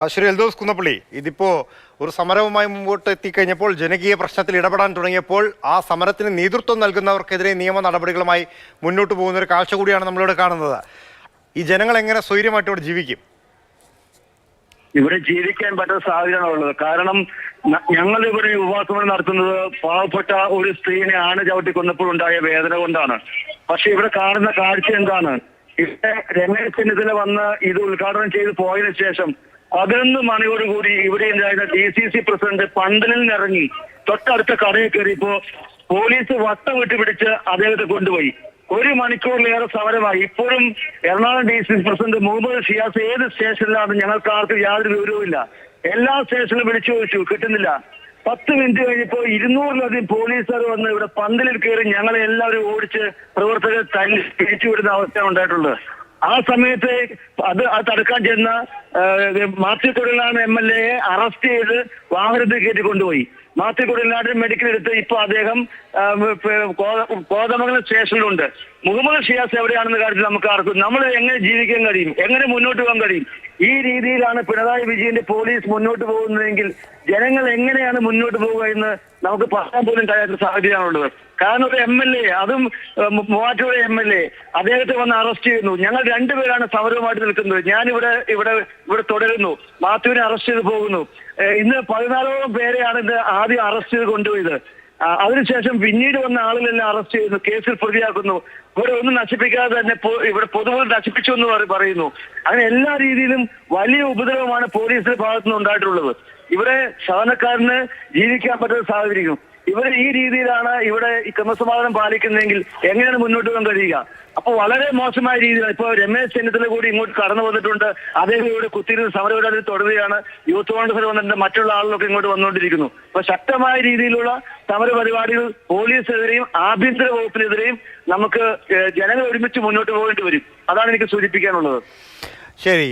ശ്രീ എൽദോസ് കുന്നപ്പള്ളി, ഇതിപ്പോ ഒരു സമരവുമായി മുമ്പോട്ട് എത്തിക്കഴിഞ്ഞപ്പോൾ ജനകീയ പ്രശ്നത്തിൽ ഇടപെടാൻ തുടങ്ങിയപ്പോൾ ആ സമരത്തിന് നേതൃത്വം നൽകുന്നവർക്കെതിരെ നിയമ നടപടികളുമായി മുന്നോട്ട് പോകുന്ന ഒരു കാഴ്ച കൂടിയാണ് നമ്മളിവിടെ കാണുന്നത്. ഈ ജനങ്ങൾ എങ്ങനെ സ്വൈര്യമായിട്ട് ഇവിടെ ജീവിക്കും? ഇവിടെ ജീവിക്കാൻ പറ്റുന്ന സാഹചര്യമാണുള്ളത്. കാരണം ഞങ്ങൾ ഇവിടെ ഉപവാസം നടത്തുന്നത് പാവപ്പെട്ട ഒരു സ്ത്രീനെ ആന ചവിട്ടി കൊന്നപ്പോഴുണ്ടായ വേദന കൊണ്ടാണ്. പക്ഷെ ഇവിടെ കാണുന്ന കാഴ്ച എന്താണ്? ഇവിടെ രമേശ് ചെന്നിത്തല വന്ന് ഇത് ഉദ്ഘാടനം ചെയ്ത് പോയതിനു ശേഷം 11 മണിയോടുകൂടി ഇവിടെ ഉണ്ടായിരുന്ന DCC പ്രസിഡന്റ് പന്തലിൽ നിറങ്ങി തൊട്ടടുത്ത കടയിൽ കയറിയപ്പോ പോലീസ് വട്ടം വിട്ട് പിടിച്ച് അദ്ദേഹത്തെ കൊണ്ടുപോയി. 1 മണിക്കൂറിലേറെ സമരമായി. ഇപ്പോഴും എറണാകുളം DCC പ്രസിഡന്റ് മുഹമ്മദ് ഷിയാസ് ഏത് സ്റ്റേഷനിലാണ് ഞങ്ങൾക്ക് ആർക്കും യാതൊരു വിവരവുമില്ല. എല്ലാ സ്റ്റേഷനിലും വിളിച്ചു ചോദിച്ചു, കിട്ടുന്നില്ല. 10 മിനിറ്റ് കഴിഞ്ഞപ്പോൾ 200-ലധികം പോലീസുകാർ വന്ന് ഇവിടെ പന്തലിൽ കയറി ഞങ്ങളെ എല്ലാവരും ഓടിച്ച് പ്രവർത്തകർ തല്ലി പിരിച്ചുവിടുന്ന അവസ്ഥയാണ് ഉണ്ടായിട്ടുള്ളത്. ആ സമയത്ത് അത് തടുക്കാൻ ചെന്ന മാത്യു കുഴൽനാടൻ MLA അറസ്റ്റ് ചെയ്ത് വാഹനത്തിൽ കയറ്റി കൊണ്ടുപോയി. മാത്യു കുഴൽനാടൻ മെഡിക്കൽ എടുത്ത് ഇപ്പൊ അദ്ദേഹം കോതമംഗലം സ്റ്റേഷനിലുണ്ട്. മുഹമ്മദ് ഷിയാസ് എവിടെയാണെന്ന കാര്യത്തിൽ നമുക്ക് ആർക്കും നമ്മൾ എങ്ങനെ ജീവിക്കാൻ കഴിയും, എങ്ങനെ മുന്നോട്ട് പോകാൻ കഴിയും? ഈ രീതിയിലാണ് പിണറായി വിജയന്റെ പോലീസ് മുന്നോട്ട് പോകുന്നതെങ്കിൽ ജനങ്ങൾ എങ്ങനെയാണ് മുന്നോട്ട് പോവുക എന്ന് നമുക്ക് പറയാൻ പോലും കഴിയാത്ത സാഹചര്യമാണുള്ളത്. കാരണം ഒരു MLA, അതും മൂവാറ്റുപുഴ MLA, അദ്ദേഹത്തെ വന്ന് അറസ്റ്റ് ചെയ്യുന്നു. ഞങ്ങൾ 2 പേരാണ് സമരവുമായിട്ട് നിൽക്കുന്നത്. ഞാനിവിടെ ഇവിടെ ഇവിടെ തുടരുന്നു. മാത്യുവിനെ അറസ്റ്റ് ചെയ്ത് പോകുന്നു. ഇന്ന് 14ഓളം പേരെയാണ് ഇത് ആദ്യം അറസ്റ്റ് ചെയ്ത് കൊണ്ടുപോയത്. അതിനുശേഷം പിന്നീട് വന്ന ആളുകളെല്ലാം അറസ്റ്റ് ചെയ്യുന്നു, കേസിൽ പ്രതിയാക്കുന്നു. ഇവിടെ ഒന്നും നശിപ്പിക്കാതെ തന്നെ ഇവിടെ പൊതുമുതൽ നശിപ്പിച്ചു എന്ന് പറയുന്നു. അങ്ങനെ എല്ലാ രീതിയിലും വലിയ ഉപദ്രവമാണ് പോലീസിന്റെ ഭാഗത്തുനിന്ന് ഉണ്ടായിട്ടുള്ളത്. ഇവിടെ സാധാരണക്കാരന് ജീവിക്കാൻ പറ്റുന്ന സാഹചര്യം. ഇവിടെ ഈ രീതിയിലാണ് ഇവിടെ ഈ ക്രമസമാധാനം പാലിക്കുന്നതെങ്കിൽ എങ്ങനെയാണ് മുന്നോട്ട് പോകാൻ കഴിയുക? അപ്പൊ വളരെ മോശമായ രീതിയിലാണ്. ഇപ്പൊ രമേശ് ചെന്നിത്തല കൂടി ഇങ്ങോട്ട് കടന്നു വന്നിട്ടുണ്ട്. അദ്ദേഹം ഇവിടെ കുത്തിയിരുന്ന് സമരപരിപാടി തുടരുകയാണ്. യൂത്ത് കോൺഗ്രസ് വന്നിട്ട് മറ്റുള്ള ആളുകളൊക്കെ ഇങ്ങോട്ട് വന്നുകൊണ്ടിരിക്കുന്നു. അപ്പൊ ശക്തമായ രീതിയിലുള്ള സമരപരിപാടികൾ പോലീസിനെതിരെയും ആഭ്യന്തര വകുപ്പിനെതിരെയും നമുക്ക് ജനങ്ങൾ ഒരുമിച്ച് മുന്നോട്ട് പോകേണ്ടി വരും. അതാണ് എനിക്ക് സൂചിപ്പിക്കാനുള്ളത്. ശരി.